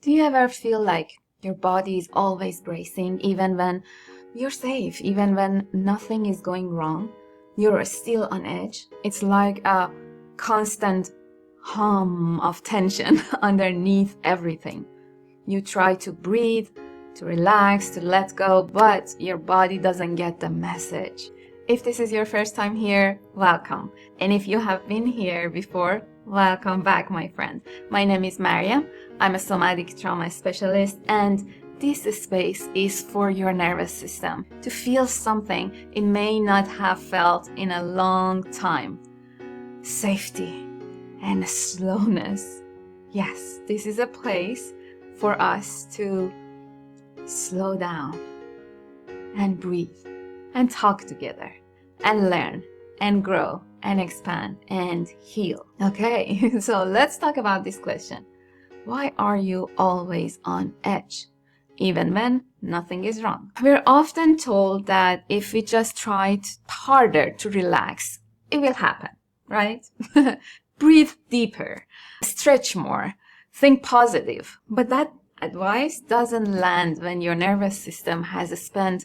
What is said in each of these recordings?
Do you ever feel like your body is always bracing, even when you're safe, even when nothing is going wrong? You're still on edge. It's like a constant hum of tension underneath everything. You try to breathe, to relax, to let go, but your body doesn't get the message. If this is your first time here, welcome. And if you have been here before, welcome back, my friend. My name is Maryam. I'm a somatic trauma specialist, and this space is for your nervous system to feel something it may not have felt in a long time. Safety and slowness. Yes, this is a place for us to slow down and breathe and talk together and learn and grow and expand and heal. Okay, so let's talk about this question. Why are you always on edge, even when nothing is wrong? We're often told that if we just try harder to relax, it will happen, right? Breathe deeper, stretch more, think positive. But that advice doesn't land when your nervous system has spent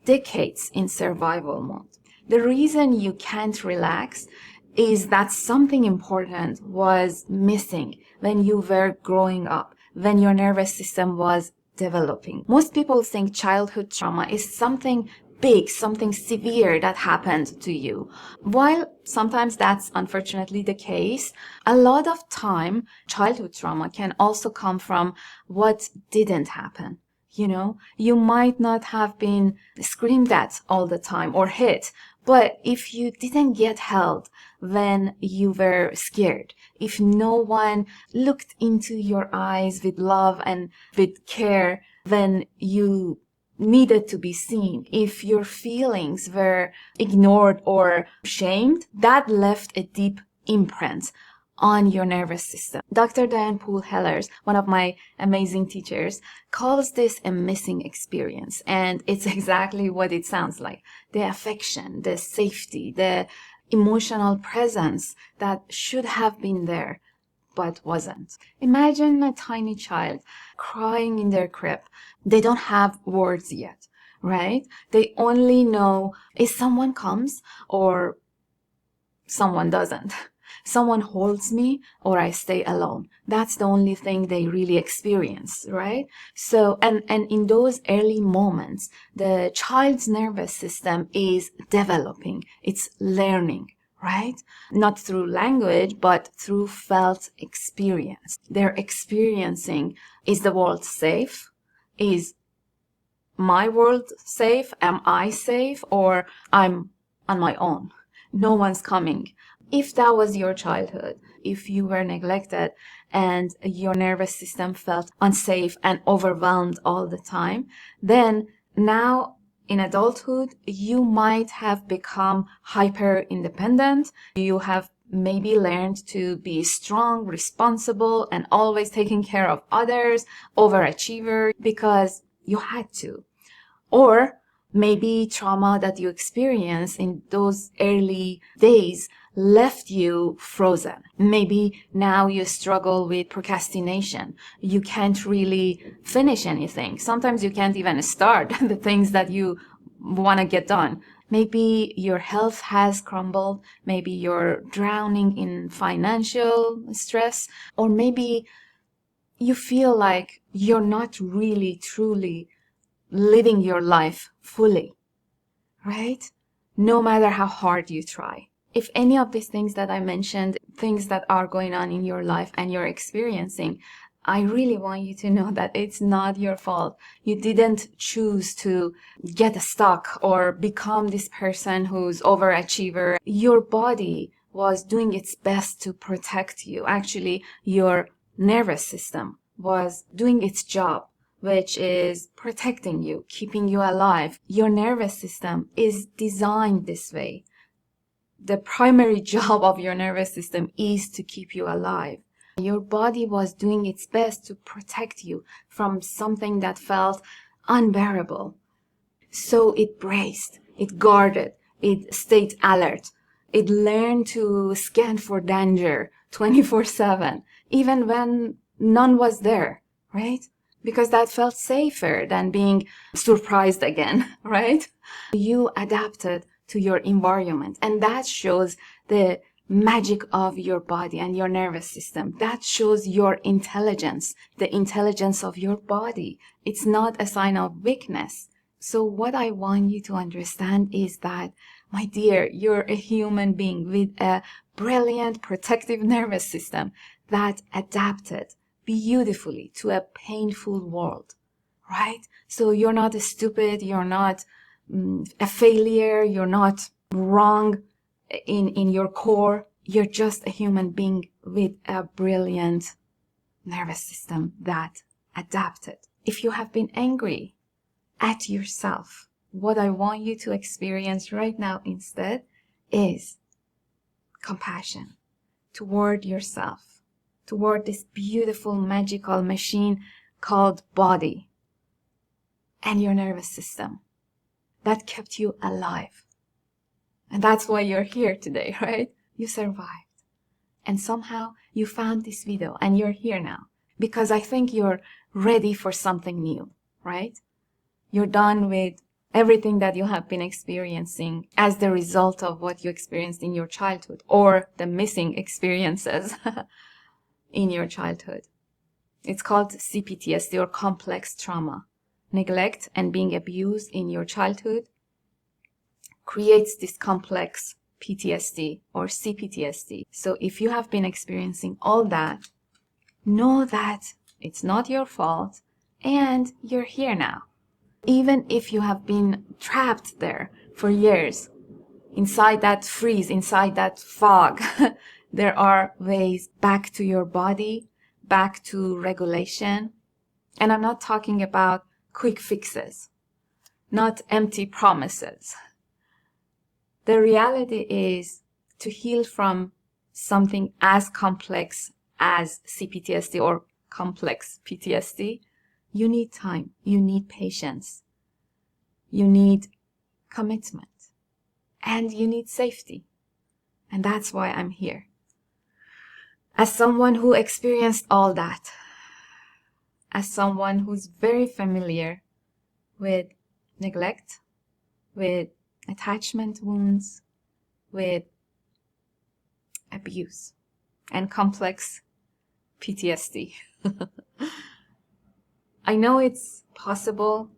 decades in survival mode. The reason you can't relax is that something important was missing when you were growing up, when your nervous system was developing. Most people think childhood trauma is something big, something severe that happened to you. While sometimes that's unfortunately the case, a lot of time childhood trauma can also come from what didn't happen. You might not have been screamed at all the time or hit, but if you didn't get held when you were scared, if no one looked into your eyes with love and with care when you needed to be seen, if your feelings were ignored or shamed, that left a deep imprint on your nervous system. Dr. Diane Poole Hellers, one of my amazing teachers, calls this a missing experience. And it's exactly what it sounds like. The affection, the safety, the emotional presence that should have been there, but wasn't. Imagine a tiny child crying in their crib. They don't have words yet, right? They only know if someone comes or someone doesn't. Someone holds me or I stay alone. That's the only thing they really experience, right? So, and in those early moments, the child's nervous system is developing. It's learning, right? Not through language, but through felt experience. They're experiencing, is the world safe? Is my world safe? Am I safe? Or I'm on my own? No one's coming. If that was your childhood, if you were neglected and your nervous system felt unsafe and overwhelmed all the time, then now in adulthood, you might have become hyper independent. You have maybe learned to be strong, responsible, and always taking care of others, overachiever, because you had to. Or maybe trauma that you experienced in those early days left you frozen. Maybe now you struggle with procrastination. You can't really finish anything. Sometimes you can't even start the things that you want to get done. Maybe your health has crumbled. Maybe you're drowning in financial stress. Or maybe you feel like you're not really, truly living your life fully, right? No matter how hard you try. If any of these things that I mentioned, things that are going on in your life and you're experiencing, I really want you to know that it's not your fault. You didn't choose to get stuck or become this person who's overachiever. Your body was doing its best to protect you. Actually, your nervous system was doing its job, which is protecting you, keeping you alive. Your nervous system is designed this way. The primary job of your nervous system is to keep you alive. Your body was doing its best to protect you from something that felt unbearable. So it braced, it guarded, it stayed alert. It learned to scan for danger 24/7, even when none was there. right? Because that felt safer than being surprised again, right? You adapted to your environment, and that shows the magic of your body and your nervous system. That shows your intelligence, the intelligence of your body. It's not a sign of weakness. So what I want you to understand is that, my dear, you're a human being with a brilliant protective nervous system that adapted beautifully to a painful world, right? So you're not stupid, you're not a failure, you're not wrong in your core. You're just a human being with a brilliant nervous system that adapted. If you have been angry at yourself, what I want you to experience right now instead is compassion toward yourself, toward this beautiful magical machine called body and your nervous system that kept you alive. And that's why you're here today, right? You survived. And somehow you found this video and you're here now because I think you're ready for something new, right? You're done with everything that you have been experiencing as the result of what you experienced in your childhood or the missing experiences in your childhood. It's called CPTSD, or complex trauma. Neglect and being abused in your childhood creates this complex PTSD or CPTSD. So if you have been experiencing all that, know that it's not your fault and you're here now. Even if you have been trapped there for years, inside that freeze, inside that fog, there are ways back to your body, back to regulation. And I'm not talking about quick fixes, not empty promises. The reality is, to heal from something as complex as CPTSD or complex PTSD, you need time, you need patience, you need commitment, and you need safety. And that's why I'm here. As someone who experienced all that, as someone who's very familiar with neglect, with attachment wounds, with abuse, and complex PTSD. I know it's possible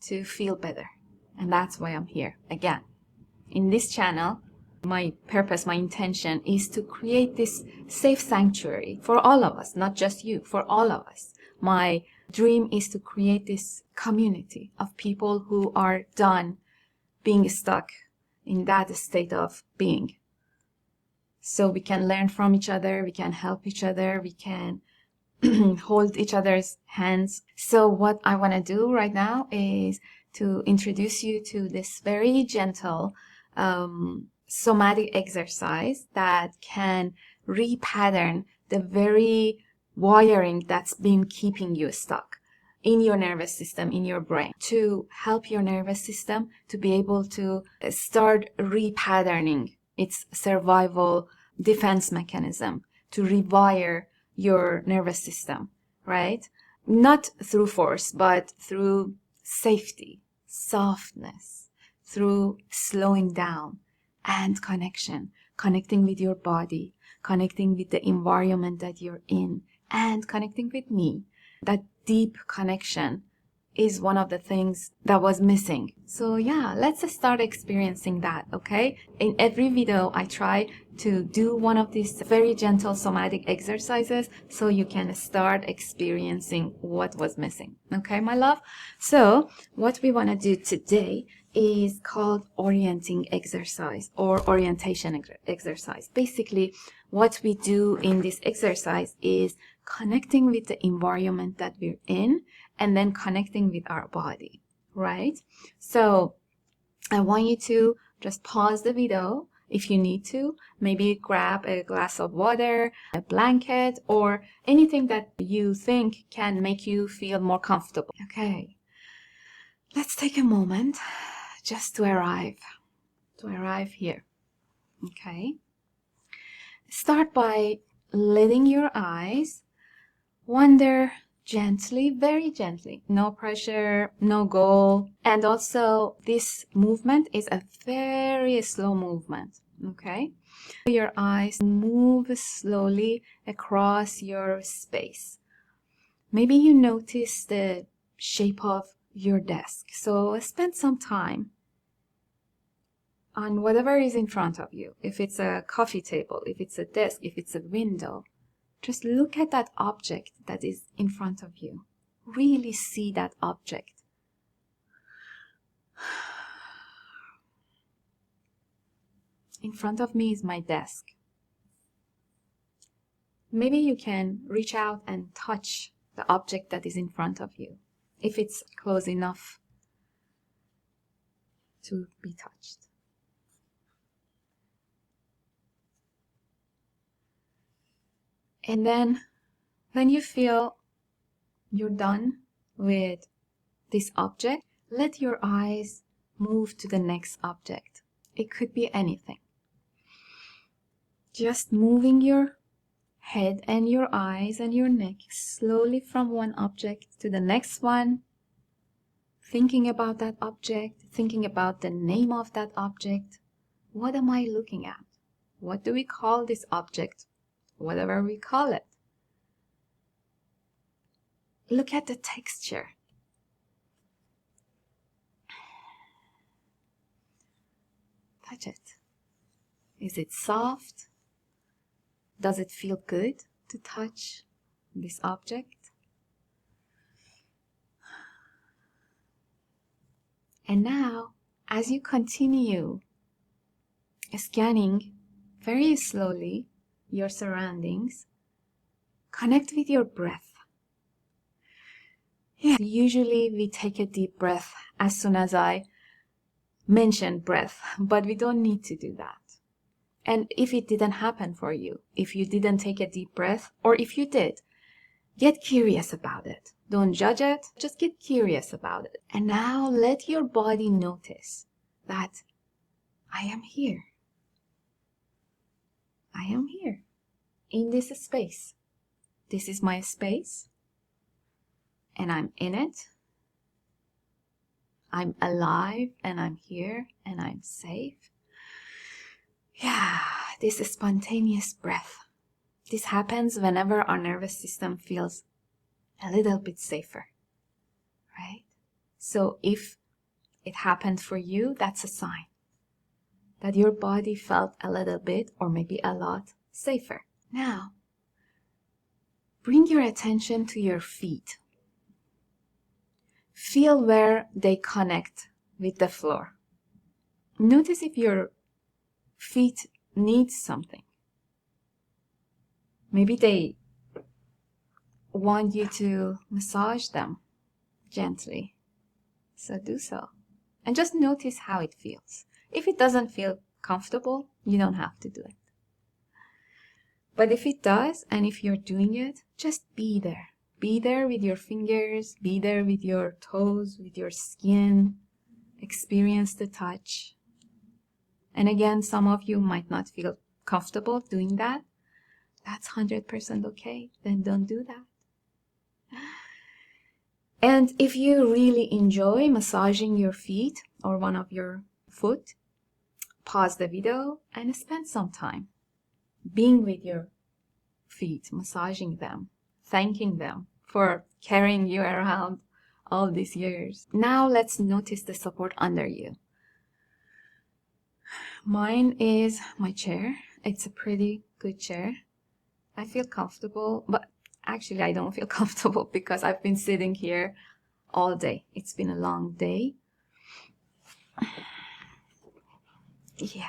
to feel better, and that's why I'm here again. In this channel, my purpose, my intention is to create this safe sanctuary for all of us, not just you, for all of us. My dream is to create this community of people who are done being stuck in that state of being. So we can learn from each other, we can help each other, we can hold each other's hands. So what I want to do right now is to introduce you to this very gentle somatic exercise that can repattern the very wiring that's been keeping you stuck in your nervous system, in your brain, to help your nervous system to be able to start repatterning its survival defense mechanism, to rewire your nervous system, right? Not through force, but through safety, softness, through slowing down and connection, connecting with your body, connecting with the environment that you're in, and connecting with me. That deep connection is one of the things that was missing. So yeah, let's start experiencing that, okay? In every video, I try to do one of these very gentle somatic exercises so you can start experiencing what was missing, okay, my love? So what we want to do today is called orienting exercise or orientation exercise. Basically, what we do in this exercise is connecting with the environment that we're in and then connecting with our body, right? So I want you to just pause the video if you need to. Maybe grab a glass of water, a blanket, or anything that you think can make you feel more comfortable. Okay, let's take a moment just to arrive here. Okay, start by letting your eyes wander gently, very gently. No pressure, no goal. And also, this movement is a very slow movement, okay? Your eyes move slowly across your space. Maybe you notice the shape of your desk. So spend some time on whatever is in front of you. If it's a coffee table, if it's a desk, if it's a window, just look at that object that is in front of you. Really see that object. In front of me is my desk. Maybe you can reach out and touch the object that is in front of you, if it's close enough to be touched. And then when you feel you're done with this object, let your eyes move to the next object. It could be anything. Just moving your head and your eyes and your neck slowly from one object to the next one, thinking about that object, thinking about the name of that object. What am I looking at? What do we call this object? Whatever we call it. Look at the texture. Touch it. Is it soft? Does it feel good to touch this object? And now, as you continue scanning very slowly your surroundings, connect with your breath. Yeah, usually we take a deep breath as soon as I mention breath, but we don't need to do that. And if it didn't happen for you, if you didn't take a deep breath, or if you did, get curious about it. Don't judge it, just get curious about it. And now let your body notice that I am here. I am here in this space. This is my space, and I'm in it. I'm alive, and I'm here, and I'm safe. Yeah, this is spontaneous breath. This happens whenever our nervous system feels a little bit safer, right? So if it happened for you, that's a sign that your body felt a little bit or maybe a lot safer. Now, bring your attention to your feet. Feel where they connect with the floor. Notice if your feet need something. Maybe they want you to massage them gently. So do so. And just notice how it feels. If it doesn't feel comfortable, you don't have to do it. But if it does, and if you're doing it, just be there. Be there with your fingers, be there with your toes, with your skin. Experience the touch. And again, some of you might not feel comfortable doing that. That's 100% okay. Then don't do that. And if you really enjoy massaging your feet or one of your foot, pause the video and spend some time being with your feet, massaging them, thanking them for carrying you around all these years. Now let's notice the support under you. Mine is my chair. It's a pretty good chair. I feel comfortable, but actually I don't feel comfortable because I've been sitting here all day. It's been a long day. Yeah,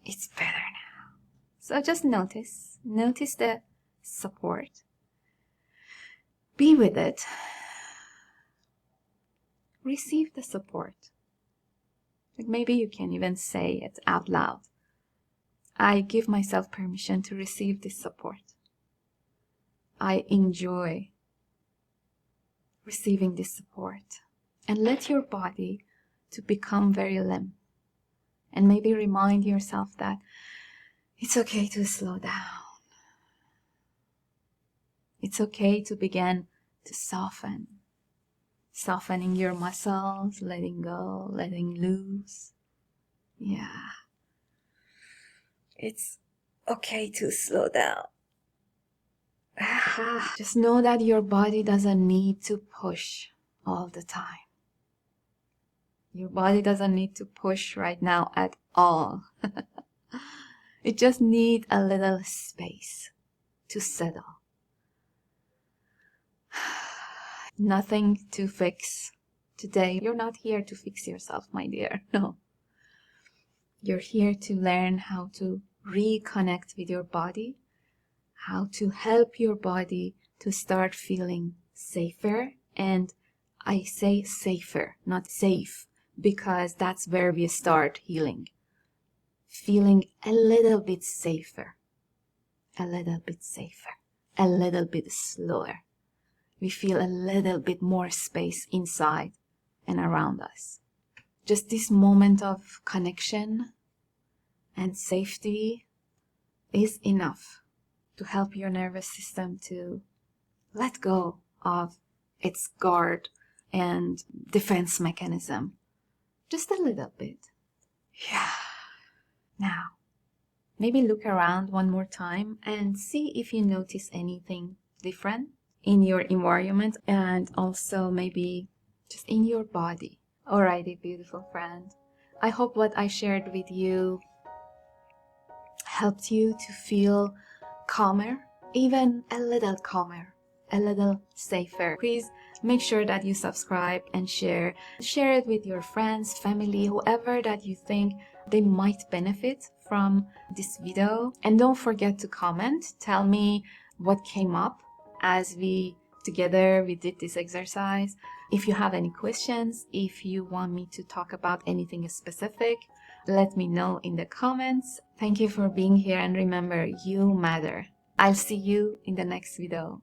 it's better now. So just notice the support. Be with it. Receive the support. Like maybe you can even say it out loud. I give myself permission to receive this support. I enjoy receiving this support. And let your body to become very limp. And maybe remind yourself that it's okay to slow down. It's okay to begin to soften. Softening your muscles, letting go, letting loose. Yeah. It's okay to slow down. Just know that your body doesn't need to push all the time. Your body doesn't need to push right now at all. It just needs a little space to settle. Nothing to fix today. You're not here to fix yourself, my dear. No. You're here to learn how to reconnect with your body, how to help your body to start feeling safer. And I say safer, not safe, because that's where we start healing. Feeling a little bit safer, a little bit safer, a little bit slower. We feel a little bit more space inside and around us. Just this moment of connection and safety is enough to help your nervous system to let go of its guard and defense mechanism. Just a little bit. Yeah. Now, maybe look around one more time and see if you notice anything different in your environment and also maybe just in your body. Alrighty, beautiful friend. I hope what I shared with you helped you to feel calmer, even a little calmer, a little safer. Please make sure that you subscribe and share. Share it with your friends, family, whoever that you think they might benefit from this video. And don't forget to comment. Tell me what came up as we did this exercise. If you have any questions, if you want me to talk about anything specific, let me know in the comments. Thank you for being here, and remember, you matter. I'll see you in the next video.